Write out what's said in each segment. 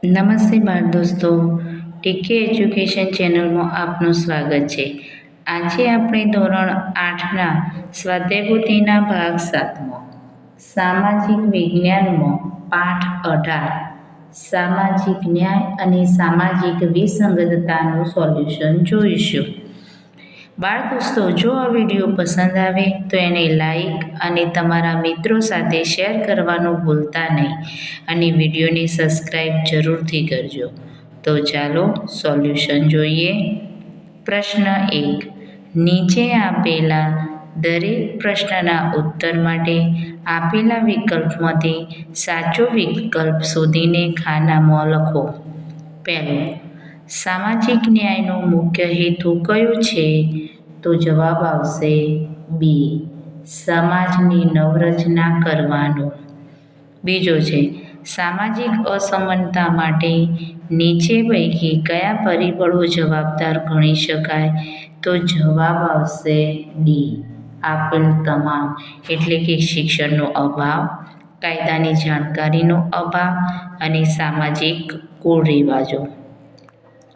નમસ્તે બાળ દોસ્તો, ટીકે એજ્યુકેશન ચેનલમાં આપનું સ્વાગત છે. આજે આપણે ધોરણ 8ના સ્વાધ્યાયપોથીના ભાગ 7માં સામાજિક વિજ્ઞાનમાં પાઠ 18 સામાજિક ન્યાય અને સામાજિક વિસંગતતાનું સોલ્યુશન જોઈશું. બાળ દોસ્તો, જો આ વિડીયો પસંદ આવે તો એને લાઈક અને તમારા મિત્રો સાથે શેર કરવાનું ભૂલતા નહીં અને વિડીયોને સબસ્ક્રાઈબ જરૂરથી કરજો. તો ચાલો સોલ્યુશન જોઈએ. પ્રશ્ન 1. નીચે આપેલા દરેક પ્રશ્નના ઉત્તર માટે આપેલા વિકલ્પમાંથી સાચો વિકલ્પ શોધીને ખાનામાં લખો. પહેલું, સામાજિક ન્યાયનો મુખ્ય હેતુ કયો છે? તો જવાબ આવશે બી. સમાજની નવરચના કરવાનો. બીજો છે, સામાજિક અસમાનતા માટે નીચે પૈકી કયા પરિબળો જવાબદાર ગણી શકાય? તો જવાબ આવશે ડી. આપેલ તમામ, એટલે કે શિક્ષણનો અભાવ, કાયદાની જાણકારીનો અભાવ અને સામાજિક કુરિવાજો.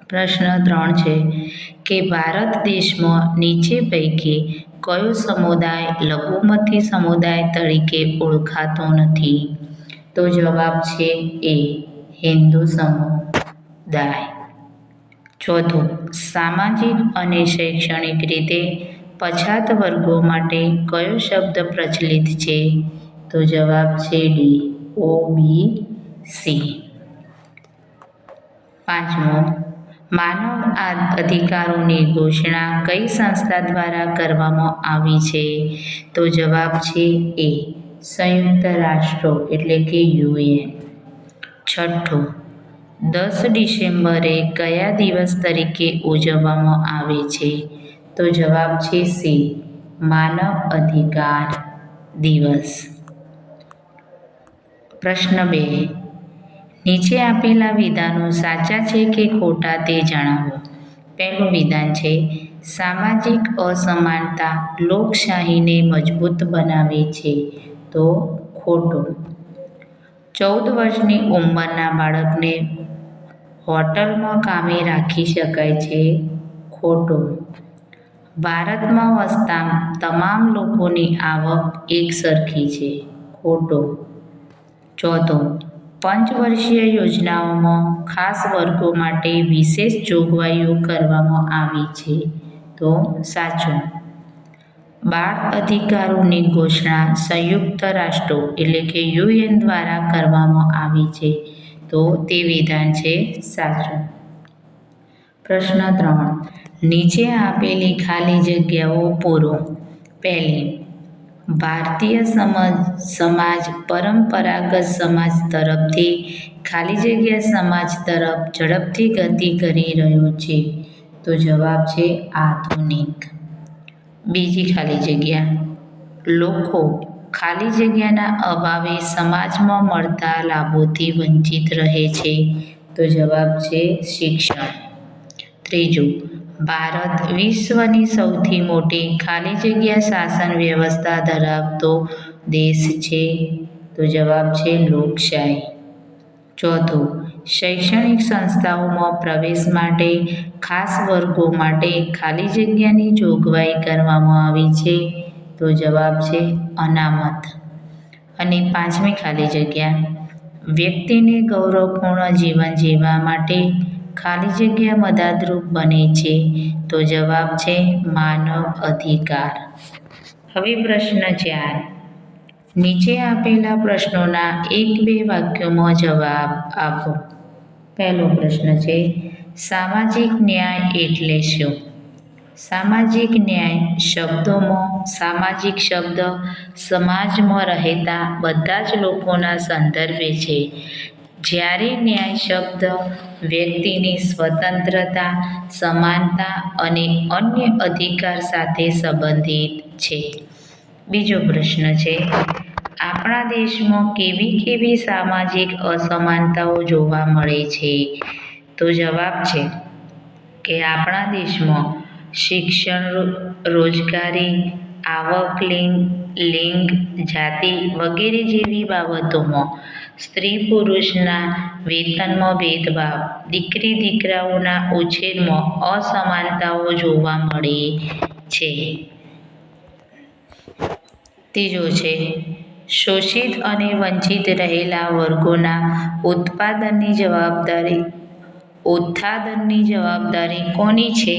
પ્રશ્ન 3 છે કે ભારત દેશમાં નીચે પૈકી કયો સમુદાય લઘુમતી સમુદાય તરીકે ઓળખાતો નથી? તો જવાબ છે એ. હિન્દુ સમુદાય. ચોથું, સામાજિક અને શૈક્ષણિક રીતે પછાત વર્ગો માટે કયો શબ્દ પ્રચલિત છે? તો જવાબ છે ડી. ઓબીસી. પાંચમું, માનવ અધિકારોની ઘોષણા કઈ સંસ્થા દ્વારા કરવામાં આવી છે? તો જવાબ છે એ. સંયુક્ત રાષ્ટ્રો એટલે કે યુએન. છઠ્ઠું, 10 ડિસેમ્બરે કયા દિવસ તરીકે ઉજવવામાં આવે છે? તો જવાબ છે સી. માનવ અધિકાર દિવસ. પ્રશ્ન 2. નીચે આપેલા વિધાનો સાચા છે કે ખોટા તે જણાવો. પહેલું વિધાન છે, સામાજિક અસમાનતા લોકશાહીને મજબૂત બનાવે છે. તો ખોટું. 14 વર્ષની ઉંમરના બાળકને હોટલમાં કામે રાખી શકાય છે. ખોટું. ભારતમાં વસતા તમામ લોકોની આવક એકસરખી છે. ખોટું. ચોથું, પંચવર્ષીય યોજનાઓમાં ખાસ વર્ગો માટે વિશેષ જોગવાઈઓ કરવામાં આવી છે. તો સાચું. બાળ અધિકારોની ઘોષણા સંયુક્ત રાષ્ટ્રો એટલે કે યુએન દ્વારા કરવામાં આવી છે. તો તે વિધાન છે સાચું. પ્રશ્ન 3. નીચે આપેલી ખાલી જગ્યાઓ પૂરો. પહેલી, ભારતીય સમાજ પરંપરાગત સમાજ તરફથી ખાલી જગ્યા સમાજ તરફ ઝડપથી ગતિ કરી રહ્યો છે. તો જવાબ છે આધુનિક. બીજી ખાલી જગ્યા, લોકો ખાલી જગ્યાના અભાવે સમાજમાં મળતા લાભોથી વંચિત રહે છે. તો જવાબ છે શિક્ષણ. ત્રીજું, ભારત વિશ્વની સૌથી મોટી ખાલી જગ્યા શાસન વ્યવસ્થા ધરાવતો દેશ છે. તો જવાબ છે લોકશાહી. ચોથું, શૈક્ષણિક સંસ્થાઓમાં પ્રવેશ માટે ખાસ વર્ગો માટે ખાલી જગ્યાની જોગવાઈ કરવામાં આવી છે. તો જવાબ છે અનામત. અને પાંચમી ખાલી જગ્યા, વ્યક્તિને ગૌરવપૂર્ણ જીવન જીવવા માટે ખાલી જગ્યા મદદરૂપ બને છે. તો જવાબ છે માનવ અધિકાર. હવે પ્રશ્ન 4. નીચે આપેલા પ્રશ્નોના 1-2 વાક્યોમાં જવાબ આપો. પહેલો પ્રશ્ન છે, સામાજિક ન્યાય એટલે શું? સામાજિક ન્યાય શબ્દોમાં સામાજિક શબ્દ સમાજમાં રહેતા બધા જ લોકોના સંદર્ભે છે. જ્યારે ન્યાય શબ્દ વ્યક્તિની સ્વતંત્રતા, સમાનતા અને અન્ય અધિકાર સાથે સંબંધિત છે. બીજો પ્રશ્ન છે, આપણા દેશમાં કેવી સામાજિક અસમાનતાઓ જોવા મળે છે? તો જવાબ છે કે આપણા દેશમાં શિક્ષણ, રોજગારી, આવક, લિંગ, જાતિ વગેરે જેવી બાબતોમાં સ્ત્રી પુરુષના વેતનમાં ભેદભાવ, દીકરી દીકરાઓના ઉછેરમાં અસમાનતાઓ જોવા મળે છે. ત્રીજો છે શોષિત અને વંચિત રહેલા વર્ગોના ઉત્થાનની જવાબદારી કોની છે?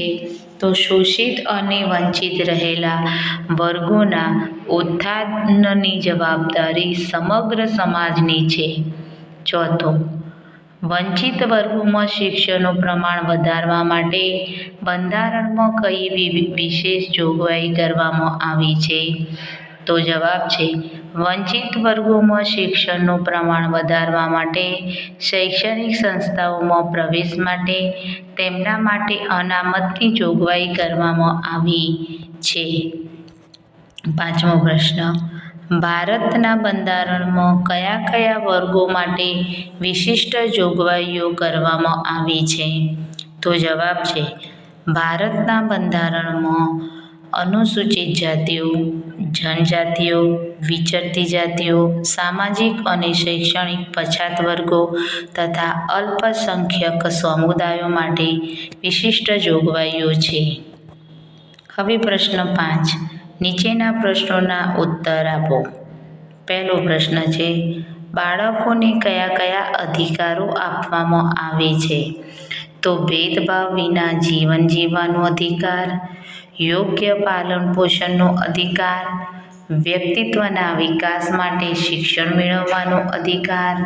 તો શોષિત અને વંચિત રહેલા વર્ગોના ઉત્થાનની જવાબદારી સમગ્ર સમાજની છે. ચોથો, વંચિત વર્ગોમાં શિક્ષણનું પ્રમાણ વધારવા માટે બંધારણમાં કઈ વિશેષ જોગવાઈ કરવામાં આવી છે? તો જવાબ છે વંચિત વર્ગોમાં શિક્ષણનું પ્રમાણ વધારવા માટે શૈક્ષણિક સંસ્થાઓમાં પ્રવેશ માટે તેમના માટે અનામતની જોગવાઈ કરવામાં આવી છે. પાંચમો પ્રશ્ન, ભારતના બંધારણમાં કયા કયા વર્ગો માટે વિશિષ્ટ જોગવાઈઓ કરવામાં આવી છે? તો જવાબ છે ભારતના બંધારણમાં અનુસૂચિત જાતિઓ, જનજાતિઓ, વિચરતી જાતિઓ, સામાજિક અને શૈક્ષણિક પછાત વર્ગો તથા અલ્પસંખ્યક સમુદાયો માટે વિશિષ્ટ જોગવાઈઓ છે. હવે પ્રશ્ન 5, નીચેના પ્રશ્નોના ઉત્તર આપો. પહેલો પ્રશ્ન છે બાળકોને કયા કયા અધિકારો આપવામાં આવે છે? તો ભેદભાવ વિના જીવન જીવવાનો અધિકાર, યોગ્ય પાલન પોષણનો અધિકાર, વ્યક્તિત્વના વિકાસ માટે શિક્ષણ મેળવવાનો અધિકાર,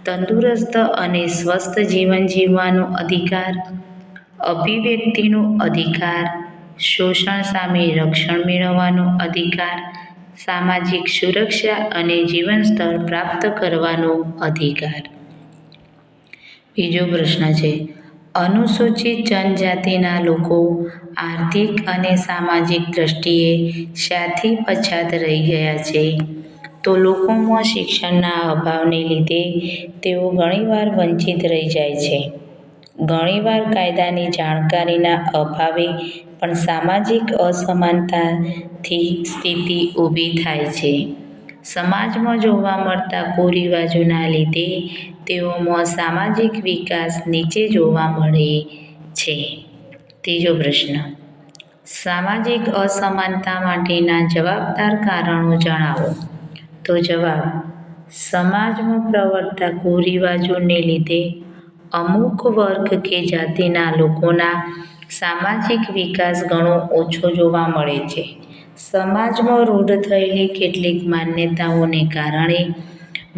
તંદુરસ્ત અને સ્વસ્થ જીવન જીવવાનો અધિકાર, અભિવ્યક્તિનો અધિકાર, શોષણ સામે રક્ષણ મેળવવાનો અધિકાર, સામાજિક સુરક્ષા અને જીવન સ્તર પ્રાપ્ત કરવાનો અધિકાર. બીજો પ્રશ્ન છે અનુસૂચિત જનજાતિના લોકો આર્થિક અને સામાજિક દ્રષ્ટિએ શાથી પછાત રહી ગયા છે? તો લોકોમાં શિક્ષણના અભાવને લીધે તેઓ ઘણીવાર વંચિત રહી જાય છે. ઘણીવાર કાયદાની જાણકારીના અભાવે પણ સામાજિક અસમાનતાથી સ્થિતિ ઊભી થાય છે. સમાજમાં જોવા મળતા કુરિવાજોના લીધે તેઓમાં સામાજિક વિકાસ નીચે જોવા મળે છે. ત્રીજો પ્રશ્ન, સામાજિક અસમાનતા માટેના જવાબદાર કારણો જણાવો. તો જવાબ, સમાજમાં પ્રવર્તતા કુરિવાજોને લીધે અમુક વર્ગ કે જાતિના લોકોના સામાજિક વિકાસ ઘણો ઓછો જોવા મળે છે. સમાજમાં રૂઢ થયેલી કેટલીક માન્યતાઓને કારણે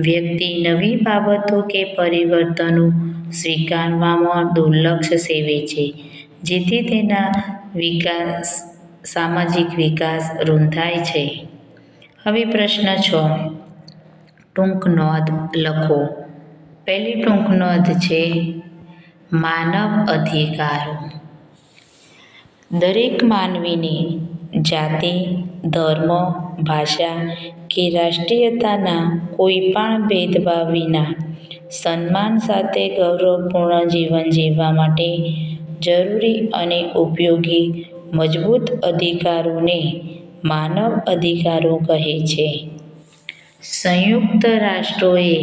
વ્યક્તિ નવી બાબતો કે પરિવર્તનો સ્વીકારવામાં દુર્લક્ષ સેવે છે, જેથી તેના સામાજિક વિકાસ રૂંધાય છે. હવે પ્રશ્ન 6, ટૂંક નોંધ લખો. પહેલી ટૂંક નોંધ છે માનવ અધિકારો. દરેક માનવીને જાતિ, ધર્મ, ભાષા કે રાષ્ટ્રીયતાના કોઈ પણ ભેદભાવ વિના સન્માન સાથે ગૌરવપૂર્ણ જીવન જીવવા માટે જરૂરી અને ઉપયોગી મજબૂત અધિકારોને માનવ અધિકારો કહે છે. સંયુક્ત રાષ્ટ્રોએ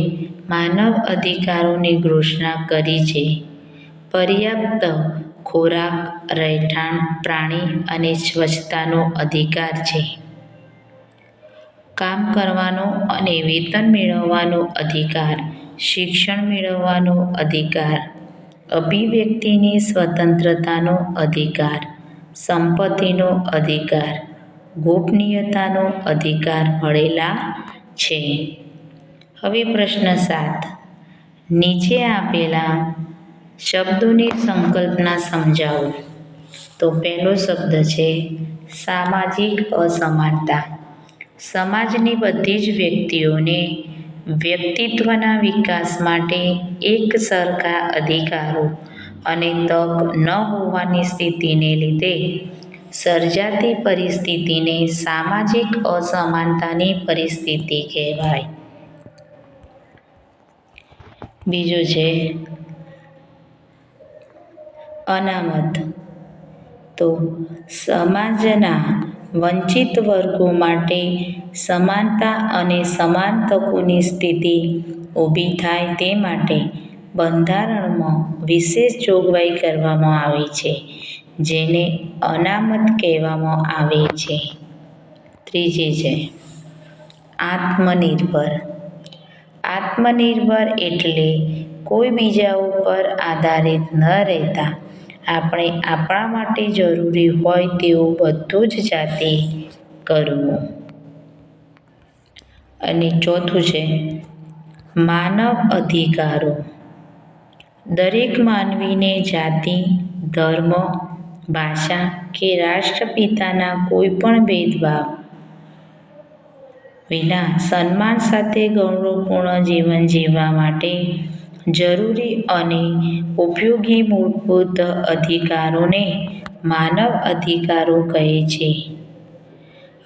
માનવ અધિકારોની ઘોષણા કરી છે. પર્યાપ્ત ખોરાક, રહેઠાણ, પાણી અને સ્વચ્છતાનો અધિકાર છે. કામ કરવાનો અને વેતન મેળવવાનો અધિકાર, શિક્ષણ મેળવવાનો અધિકાર, અભિવ્યક્તિની સ્વતંત્રતાનો અધિકાર, સંપત્તિનો અધિકાર, ગોપનીયતાનો અધિકાર મળેલા છે. હવે પ્રશ્ન 7, નીચે આપેલા શબ્દોની સંકલ્પના સમજાવો. તો પહેલો શબ્દ છે સામાજિક અસમાનતા. સમાજની બધી જ વ્યક્તિઓને વ્યક્તિત્વના વિકાસ માટે એક સરખા અધિકારો અને તક ન હોવાની સ્થિતિને લીધે સર્જાતી પરિસ્થિતિને સામાજિક અસમાનતાની પરિસ્થિતિ કહેવાય. બીજો છે અનામત. તો સમાજના વંચિત વર્ગો માટે સમાનતા અને સમાન તકોની સ્થિતિ ઊભી થાય તે માટે બંધારણમાં વિશેષ જોગવાઈ કરવામાં આવી છે, જેને અનામત કહેવામાં આવે છે. ત્રીજી છે આત્મનિર્ભર. આત્મનિર્ભર એટલે કોઈ બીજા ઉપર આધારિત ન રહેતા આપણે આપણા માટે જરૂરી હોય તેવું બધું જ જાતે કરવું. અને ચોથું છે માનવ અધિકારો. દરેક માનવીને જાતિ, ધર્મ, ભાષા કે રાષ્ટ્રપિતાના કોઈ પણ ભેદભાવ વિના સન્માન સાથે ગૌરવપૂર્ણ જીવન જીવવા માટે જરૂરી અને ઉપયોગી મૂળભૂત અધિકારોને માનવ અધિકારો કહે છે.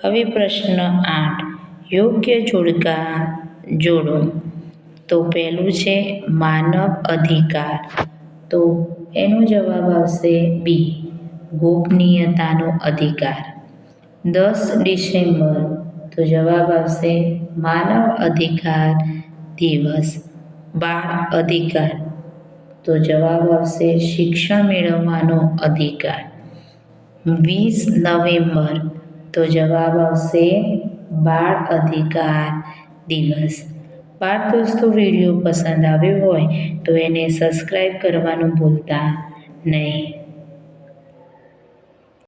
હવે પ્રશ્ન 8. યોગ્ય જોડકા જોડો. તો પહેલું છે માનવ અધિકાર. તો એનો જવાબ આવશે બી, ગોપનીયતાનો અધિકાર. 10 ડિસેમ્બર. તો જવાબ આવશે માનવ અધિકાર દિવસ. બાળ અધિકાર. તો જવાબ આવશે શિક્ષણ મેળવવાનો અધિકાર. 20 નવેમ્બર. તો જવાબ આવશે બાળ અધિકાર દિવસ. બાળ દોસ્તો, વિડીયો પસંદ આવ્યો હોય તો એને સબસ્ક્રાઈબ કરવાનું ભૂલતા નહીં.